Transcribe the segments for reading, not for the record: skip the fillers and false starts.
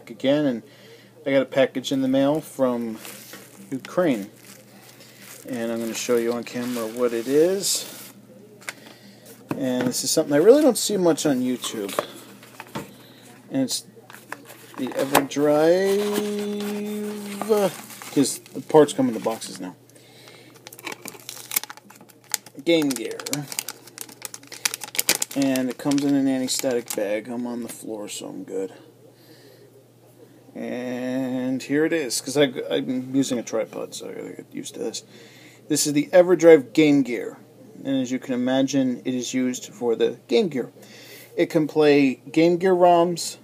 back again, and I got a package in the mail from Ukraine. And I'm going to show you on camera what it is. And this is something I really don't see much on YouTube. And it's the Everdrive, because the parts come in the boxes now. Game Gear. And it comes in an anti-static bag. I'm on the floor, so I'm good. And here it is, because I'm using a tripod, so I gotta get used to this. This is the Everdrive Game Gear. And as you can imagine, it is used for the Game Gear. It can play Game Gear ROMs,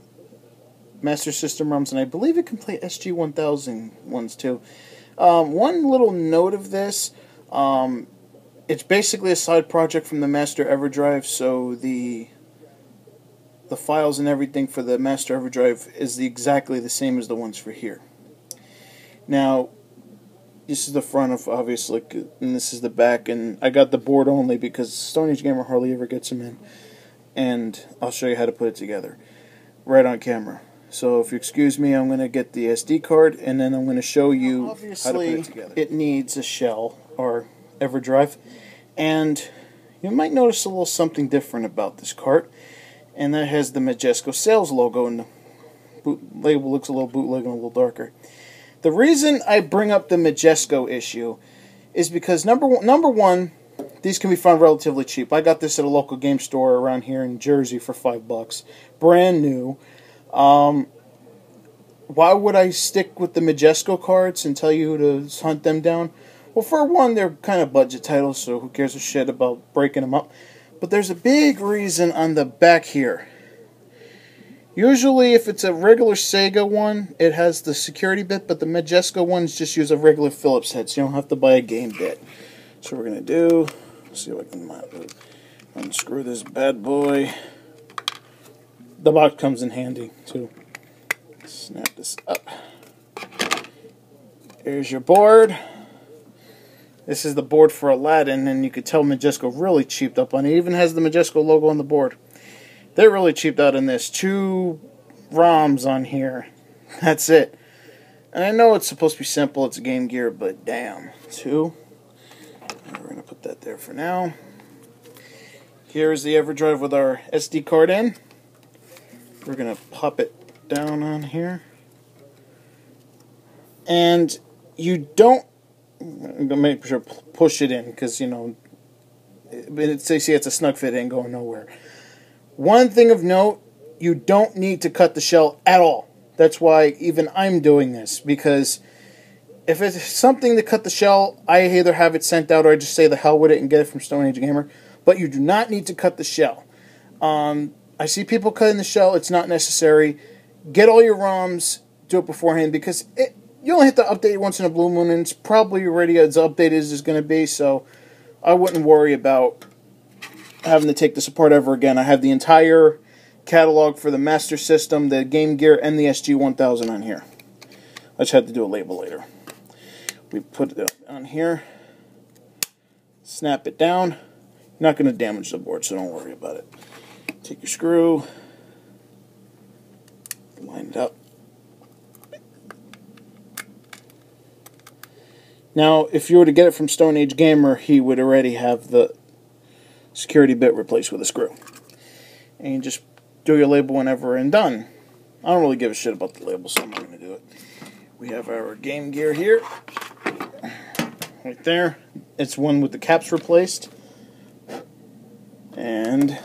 Master System ROMs, and I believe it can play SG-1000 ones too. One little note of this, it's basically a side project from the Master Everdrive, so the files and everything for the Master Everdrive is exactly the same as the ones for here. Now, this is the front of, obviously, and this is the back, and I got the board only because Stone Age Gamer hardly ever gets them in. And I'll show you how to put it together right on camera. So if you excuse me, I'm going to get the SD card, and then I'm going to show you how to put it together. It needs a shell, or Everdrive, and you might notice a little something different about this cart, and that has the Majesco sales logo, and the label looks a little bootleg and a little darker. The reason I bring up the Majesco issue is because number one, these can be found relatively cheap. I got this at a local game store around here in Jersey for $5, brand new. Why would I stick with the Majesco cards and tell you to hunt them down? Well, for one, they're kind of budget titles, so who cares a shit about breaking them up. But there's a big reason on the back here. Usually, if it's a regular Sega one, it has the security bit, but the Majesco ones just use a regular Phillips head, so you don't have to buy a game bit. So what we're going to do, let's see if I can unscrew this bad boy. The box comes in handy, too. Snap this up. Here's your board. This is the board for Aladdin, and you could tell Majesco really cheaped up on it. It even has the Majesco logo on the board. They really cheaped out on this. 2 ROMs on here. That's it. And I know it's supposed to be simple, it's a Game Gear, but damn. 2. And we're going to put that there for now. Here's the Everdrive with our SD card in. We're going to pop it down on here. And you don't, I'm going to make sure push it in, because, you know, they say it's a snug fit, it ain't going nowhere. One thing of note, you don't need to cut the shell at all. That's why even I'm doing this, because if it's something to cut the shell, I either have it sent out or I just say the hell with it and get it from Stone Age Gamer. But you do not need to cut the shell. I see people cutting the shell. It's not necessary. Get all your ROMs, do it beforehand, because you only have to update it once in a blue moon, and it's probably already as updated as it's going to be, so I wouldn't worry about having to take this apart ever again. I have the entire catalog for the Master System, the Game Gear, and the SG-1000 on here. I just had to do a label later. We put it on here, snap it down. Not going to damage the board, so don't worry about it. Take your screw, line it up. Now, if you were to get it from Stone Age Gamer, he would already have the security bit replaced with a screw. And you just do your label whenever and done. I don't really give a shit about the label, so I'm not going to do it. We have our Game Gear here. Right there. It's one with the caps replaced. And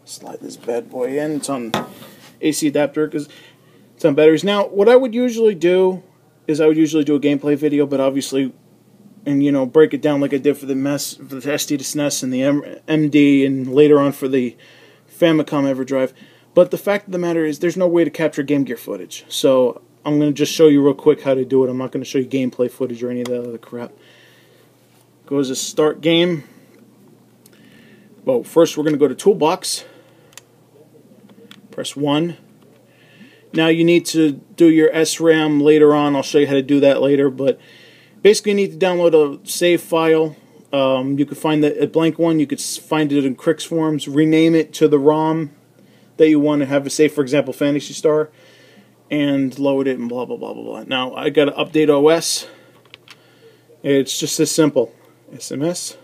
slide this bad boy in. It's on AC adapter because it's on batteries. Now, what I would usually do is I would usually do a gameplay video, but obviously, and you know, break it down like I did for the SD to SNES and the MD, and later on for the Famicom Everdrive. But the fact of the matter is, there's no way to capture Game Gear footage. So I'm going to just show you real quick how to do it. I'm not going to show you gameplay footage or any of that other crap. Goes to Start Game. Well, first we're going to go to Toolbox. Press 1. Now you need to do your SRAM later on. I'll show you how to do that later. But basically you need to download a save file. You could find a blank one. You could find it in Crix forms. Rename it to the ROM that you want to have a save. For example, Phantasy Star. and load it and blah blah blah blah blah. Now I got to update OS. It's just this simple. SMS.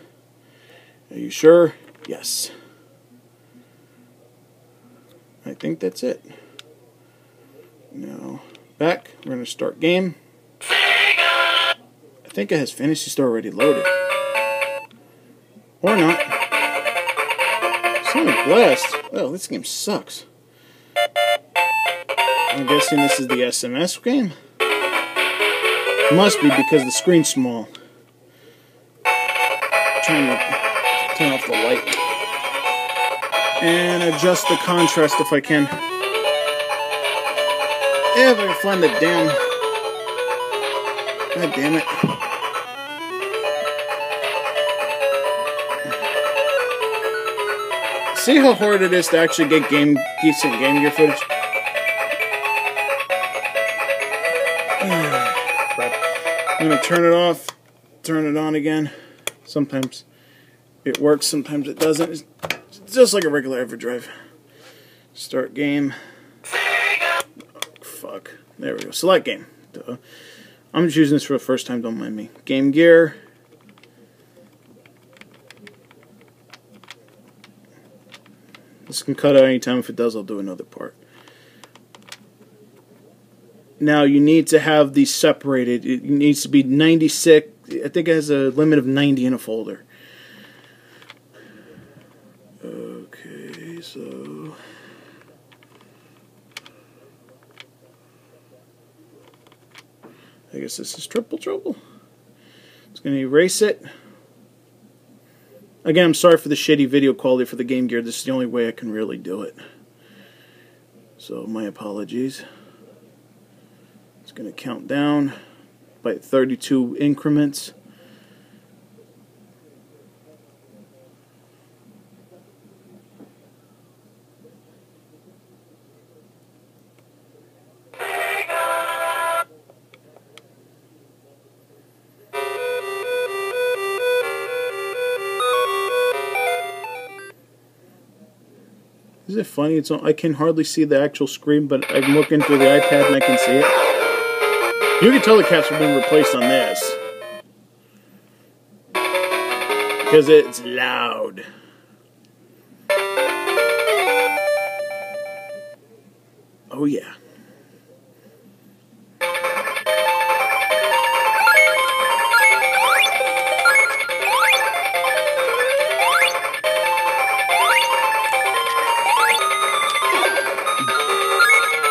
Are you sure? Yes. I think that's it. Now back. We're gonna start game. I think it has Fantasy Star already loaded, or not. Sonic Blast. Oh, this game sucks. I'm guessing this is the SMS game. Must be because the screen's small. I'm trying to turn off the light and adjust the contrast if I can. Yeah, if I can find the damn. God damn it. See how hard it is to actually get decent Game Gear footage? Crap. I'm going to turn it off, turn it on again. Sometimes it works, sometimes it doesn't. It's just like a regular Everdrive. Start game. Oh, fuck. There we go. Select game. Duh. I'm just using this for the first time, don't mind me. Game Gear. This can cut out anytime. If it does, I'll do another part. Now, you need to have these separated. It needs to be 96. I think it has a limit of 90 in a folder. Okay, so... I guess this is triple trouble. It's going to erase it. Again, I'm sorry for the shitty video quality for the Game Gear. This is the only way I can really do it. So, my apologies. It's going to count down by 32 increments. Is it funny? It's I can hardly see the actual screen, but I'm looking through the iPad and I can see it. You can tell the caps have been replaced on this because it's loud. Oh yeah.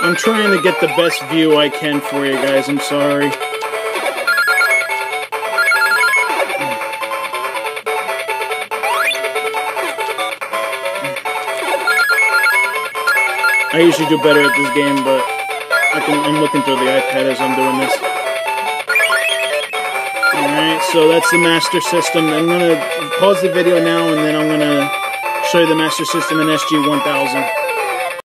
I'm trying to get the best view I can for you guys, I'm sorry. I usually do better at this game, but I'm looking through the iPad as I'm doing this. Alright, so that's the Master System. I'm going to pause the video now, and then I'm going to show you the Master System in SG-1000.